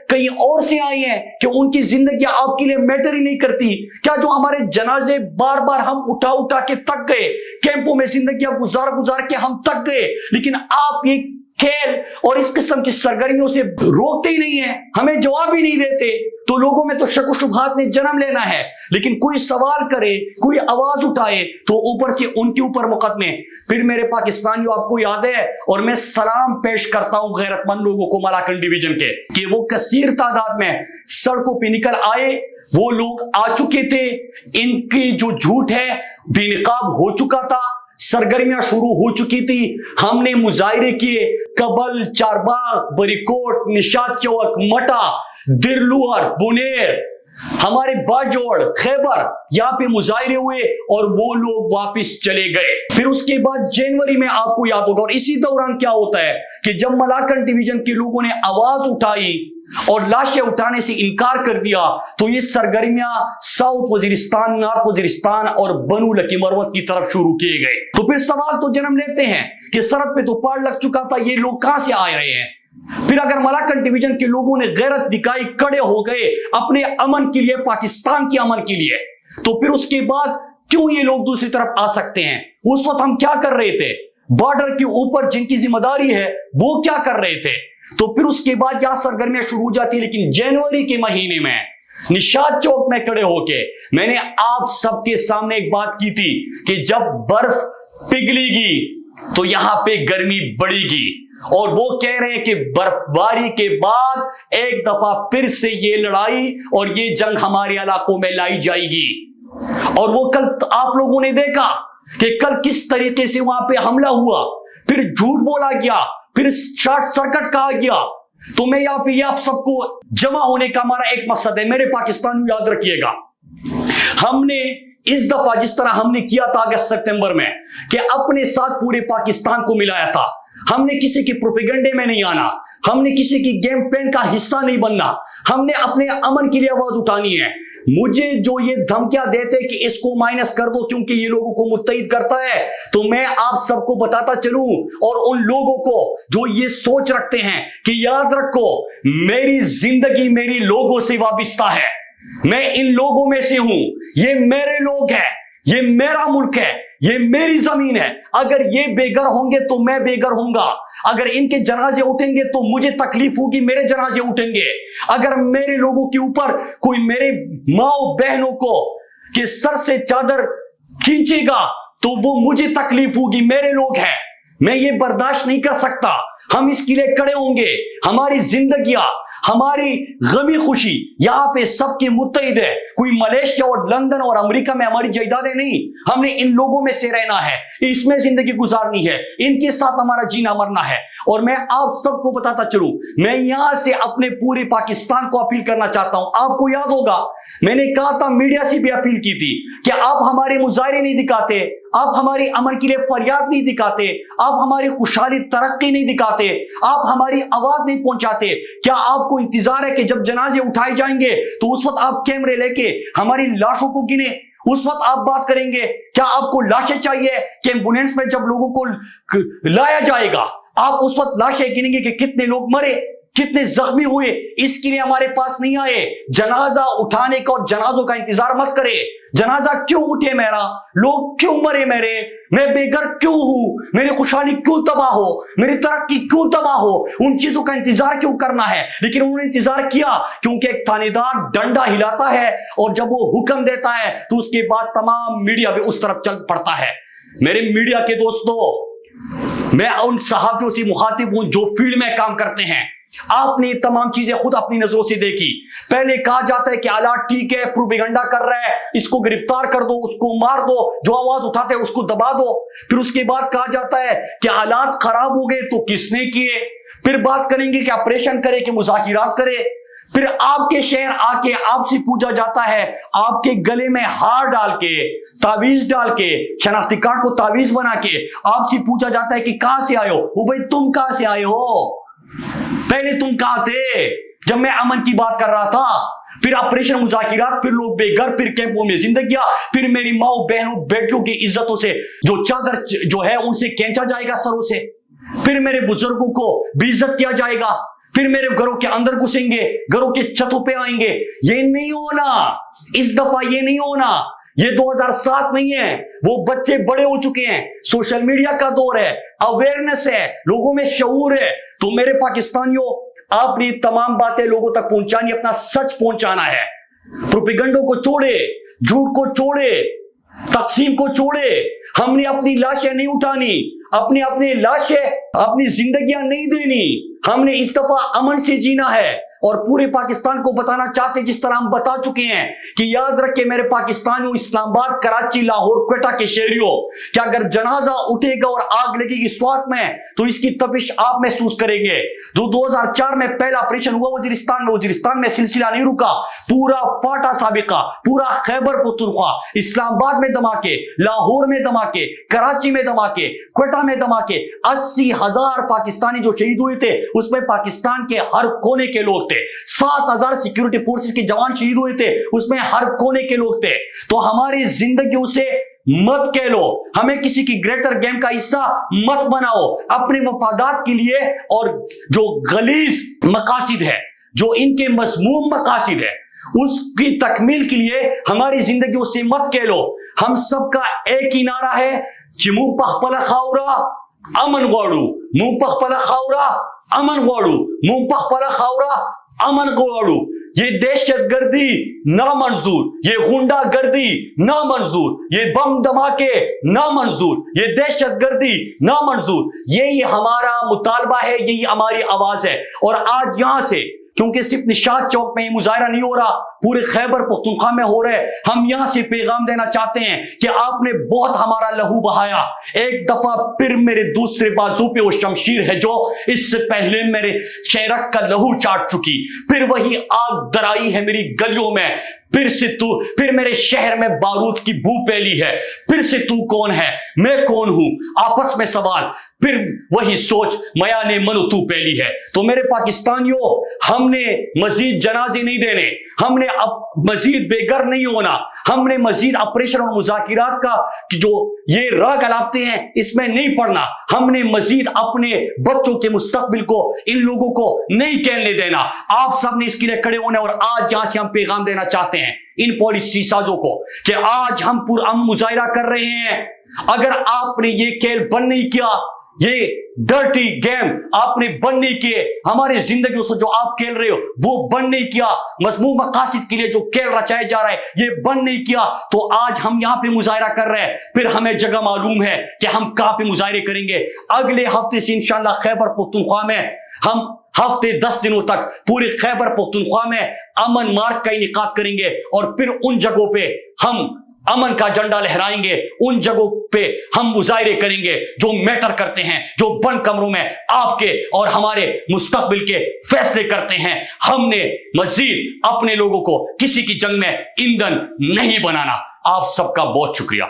कहीं और से आए हैं कि उनकी जिंदगी आपके लिए मैटर ही नहीं करती? क्या जो हमारे जनाजे बार बार हम उठा उठा के थक गए, कैंपों में जिंदगी गुजार के हम थक गए, लेकिन आप ये खेल और इस किस्म की सरगर्मियों से रोकते ही नहीं है, हमें जवाब ही नहीं देते, तो लोगों में तो शक व शुबहात ने जन्म लेना है। लेकिन कोई सवाल करे, कोई आवाज उठाए तो ऊपर से उनके ऊपर मुकदमे। फिर मेरे पाकिस्तानियों, आपको याद है, और मैं सलाम पेश करता हूं गैरतमंद लोगों को मलाकन डिवीजन के, कि वो कसीर तादाद में सड़कों पे निकल आए, वो लोग आ चुके थे, इनकी जो झूठ है बेनकाब हो चुका था, सरगर्मियां शुरू हो चुकी थी, हमने मुजाहिरे किए, कबल, चारबाग, बरीकोट, निशात चौक, मटा, दिरलुअर, बुनेर, हमारे बाजोड़, खैबर, यहाँ पे मुजाहिरे हुए और वो लोग वापस चले गए। फिर उसके बाद जनवरी में आपको याद होगा, और इसी दौरान क्या होता है कि जब मलाकन डिवीजन के लोगों ने आवाज उठाई और लाशें उठाने से इनकार कर दिया, तो ये सरगर्मियां साउथ वजीरिस्तान, नॉर्थ वजीरिस्तान और बनु लकी मरवत की तरफ शुरू किए गए। तो फिर सवाल तो जन्म लेते हैं कि सरहद पे तो पार लग चुका था, ये लोग कहां से आ रहे हैं? फिर अगर मलाकन डिवीजन के लोगों ने गैरत दिखाई, कड़े हो गए अपने अमन के लिए, पाकिस्तान के अमन के लिए, तो फिर उसके बाद क्यों ये लोग दूसरी तरफ आ सकते हैं? उस वक्त हम क्या कर रहे थे? बॉर्डर के ऊपर जिनकी जिम्मेदारी है वो क्या कर रहे थे? तो फिर उसके बाद यहां सरगर्मियां शुरू हो जाती। लेकिन जनवरी के महीने में निशात चौक में खड़े होके मैंने आप सबके सामने एक बात की थी कि जब बर्फ पिघलेगी तो यहां पे गर्मी बढ़ेगी, और वो कह रहे हैं कि बर्फबारी के बाद एक दफा फिर से ये लड़ाई और ये जंग हमारे इलाकों में लाई जाएगी। और वो कल आप लोगों ने देखा कि कल किस तरीके से वहां पे हमला हुआ, फिर झूठ बोला गया, फिर शॉर्ट सर्किट कहा गया। तो मैं यहाँ पे आप सबको जमा होने का हमारा एक मकसद है। मेरे पाकिस्तानियों याद रखिएगा, हमने इस दफा जिस तरह हमने किया था अगस्त सितंबर में कि अपने साथ पूरे पाकिस्तान को मिलाया था, हमने किसी के प्रोपेगेंडे में नहीं आना, हमने किसी की गेम प्लान का हिस्सा नहीं बनना, हमने अपने अमन के लिए आवाज उठानी है। मुझे जो ये धमकियां देते कि इसको माइनस कर दो क्योंकि ये लोगों को मुत्तहिद करता है, तो मैं आप सबको बताता चलूं, और उन लोगों को जो ये सोच रखते हैं कि याद रखो मेरी जिंदगी मेरी लोगों से वाबस्ता है, मैं इन लोगों में से हूं, ये मेरे लोग हैं, ये मेरा मुल्क है, ये मेरी जमीन है। अगर ये बेघर होंगे तो मैं बेघर होऊंगा, अगर इनके जनाजे उठेंगे तो मुझे तकलीफ होगी, मेरे जनाजे उठेंगे। अगर मेरे लोगों के ऊपर कोई मेरे माओ बहनों को के सर से चादर खींचेगा तो वो मुझे तकलीफ होगी, मेरे लोग हैं, मैं ये बर्दाश्त नहीं कर सकता। हम इसके लिए खड़े होंगे, हमारी जिंदगियां, हमारी गमी खुशी यहां पे सबके मुत्तहिद है। कोई मलेशिया और लंदन और अमेरिका में हमारी जायदादें नहीं, हमने इन लोगों में से रहना है, इसमें जिंदगी गुजारनी है, इनके साथ हमारा जीना मरना है। और मैं आप सबको बताता चलूं, मैं यहां से अपने पूरे पाकिस्तान को अपील करना चाहता हूं। आपको याद होगा मैंने कहा था, मीडिया से भी अपील की थी कि आप हमारे मुजाहिरे नहीं दिखाते, आप हमारी अमन के लिए फरियाद नहीं दिखाते, आप हमारी खुशहाली तरक्की नहीं दिखाते, आप हमारी आवाज नहीं पहुंचाते। क्या आपको इंतजार है कि जब जनाजे उठाए जाएंगे तो उस वक्त आप कैमरे लेके हमारी लाशों को गिने, उस वक्त आप बात करेंगे? क्या आपको लाशें चाहिए कि एम्बुलेंस में जब लोगों को लाया जाएगा आप उस वक्त लाशें गिनेंगे कि कितने लोग मरे, कितने जख्मी हुए? इसके लिए हमारे पास नहीं आए। जनाजा उठाने का और जनाजों का इंतजार मत करे। जनाजा क्यों उठे मेरा, लोग क्यों मरे मेरे, मैं बेघर क्यों हूं, मेरी खुशहाली क्यों तबाह हो, मेरी तरक्की क्यों तबाह हो, उन चीजों का इंतजार क्यों करना है? लेकिन उन्होंने इंतजार किया क्योंकि एक थानेदार डंडा हिलाता है और जब वो हुक्म देता है तो उसके बाद तमाम मीडिया भी उस तरफ चल पड़ता है। मेरे मीडिया के दोस्तों, मैं उन सहाफियों से मुखातिब हूं जो फील्ड में काम करते हैं। आपने तमाम चीजें खुद अपनी नजरों से देखी। पहले कहा जाता है कि हालात ठीक है, प्रोपेगेंडा कर रहा है, इसको गिरफ्तार कर दो, उसको मार दो, जो आवाज उठाते हैं उसको दबा दो। फिर उसके बाद कहा जाता है कि हालात खराब हो गए तो किसने किए। फिर बात करेंगे कि ऑपरेशन करे कि मुज़ाकिरात करे। फिर आपके शहर आके आपसे पूछा जाता है, आपके गले में हार डाल के, तावीज डाल के, शनाख्ती कार्ड को तावीज बना के आपसे पूछा जाता है कि कहां से आए हो। वो भाई तुम कहां से आए हो? पहले तुम कहां थे जब मैं अमन की बात कर रहा था? फिर ऑपरेशन मुज़ाकिरात, फिर लोग बेघर, फिर कैंपों में जिंदगियां, फिर मेरी माओ बहनों बेटियों की इज्जतों से जो चादर जो है उनसे खींचा जाएगा सरों से, फिर मेरे बुजुर्गों को बेइज्जत किया जाएगा, फिर मेरे घरों के अंदर घुसेंगे, घरों के छतों पे आएंगे। ये नहीं होना, इस दफा ये नहीं होना। ये 2007 नहीं है, वो बच्चे बड़े हो चुके हैं, सोशल मीडिया का दौर है, अवेयरनेस है, लोगों में शऊर है। तो मेरे पाकिस्तानियों, आपने तमाम बातें लोगों तक पहुंचानी, अपना सच पहुंचाना है। प्रोपेगेंडो को छोड़े, झूठ को छोड़े, तकसीम को छोड़े। हमने अपनी लाशें नहीं उठानी, अपनी लाशें, अपनी जिंदगियां नहीं देनी। हमने इस दफा अमन से जीना है और पूरे पाकिस्तान को बताना चाहते, जिस तरह हम बता चुके हैं कि याद रखे मेरे पाकिस्तानियों, इस्लामाबाद, कराची, लाहौर, क्वेटा के शहरियों, कि अगर जनाजा उठेगा और आग लगेगी स्वात में तो इसकी तपिश आप महसूस करेंगे। जो 2004 में पहला ऑपरेशन हुआ वजीरिस्तान में सिलसिला नहीं रुका, पूरा फाटा साबिका, पूरा खैबर पख्तूनख्वा, इस्लामाबाद में धमाके, लाहौर में धमाके, कराची में धमाके, क्वेटा में धमाके। 80,000 पाकिस्तानी जो शहीद हुए थे, उसमें पाकिस्तान के हर कोने के लोग थे। 7,000 सिक्योरिटी फोर्सेस के जवान शहीद हुए थे, उसमें हर कोने के लोग थे। तो हमारी जिंदगियों से मत कह लो, हमें किसी की ग्रेटर गेम का हिस्सा मत बनाओ। अपने मफादात के लिए और जो गलीज मकासिद है, जो इनके मज़मूम मकासिद है, उसकी तकमील के लिए हमारी जिंदगियों से मत कह लो। हम सबका एक ही नारा है, चिमू पखपला खाउरा अमन गौड़ू, मुंह पखपला खाउरा अमन गौड़ू, मुंह पखपला खाउरा अमन गौड़ू। ये दहशतगर्दी ना मंजूर, ये गुंडागर्दी ना मंजूर, ये बम धमाके ना मंजूर, ये दहशतगर्दी ना मंजूर। यही हमारा मुतालबा है, यही हमारी आवाज है। और आज यहां से, क्योंकि सिर्फ निशात चौक में मुजाहरा नहीं हो रहा, पूरे खैबर पख्तूनख्वा में हो रहे, हम यहां से पैगाम देना चाहते हैं कि आपने बहुत हमारा लहू बहाया। एक दफा फिर मेरे दूसरे बाजू पे वो शमशीर है जो इससे पहले मेरे शहरक का लहू चाट चुकी, फिर वही आग दराई है मेरी गलियों में। फिर मेरे शहर में बारूद की बू फैली है। फिर से तू कौन है, मैं कौन हूं, आपस में सवाल, फिर वही सोच, मयाने मनु तू फैली है। तो मेरे पाकिस्तानियों, हमने मजीद जनाजे नहीं देने, हमने अब मजीद बेघर नहीं होना, हमने मजीद ऑपरेशन और मुज़ाकिरात का जो ये राग अलापते हैं इसमें नहीं पड़ना। हमने मजीद अपने बच्चों के मुस्तकबिल को इन लोगों को नहीं कहने देना। आप सब ने इसके लिए खड़े होने, और आज यहां से हम पैगाम देना चाहते हैं इन पॉलिसी साजों को कि आज हम मुजाहिरा कर रहे हैं। अगर आपने ये खेल बंद नहीं किया, ये डर्टी गेम आपने बंद नहीं किए, हमारी जिंदगियों से जो आप खेल रहे हो वो बंद नहीं किया, मज़मूम मकासिद के लिए जो खेल रचाया जा रहा है ये बंद नहीं किया, तो आज हम यहां पे मुजाहिरा कर रहे हैं। फिर हमें जगह मालूम है कि हम कहां पे मुजाहिरे करेंगे। अगले हफ्ते से इंशाअल्लाह खैबर पख्तूनख्वा में हम हफ्ते 10 दिनों तक पूरे खैबर पख्तूनख्वा में अमन मार्च का इनेकाद करेंगे, और फिर उन जगहों पे हम अमन का झंडा लहराएंगे, उन जगहों पे हम मुजाहिरे करेंगे जो मैटर करते हैं, जो बंद कमरों में आपके और हमारे मुस्तकबिल के फैसले करते हैं। हमने मजीद अपने लोगों को किसी की जंग में ईंधन नहीं बनाना। आप सबका बहुत शुक्रिया।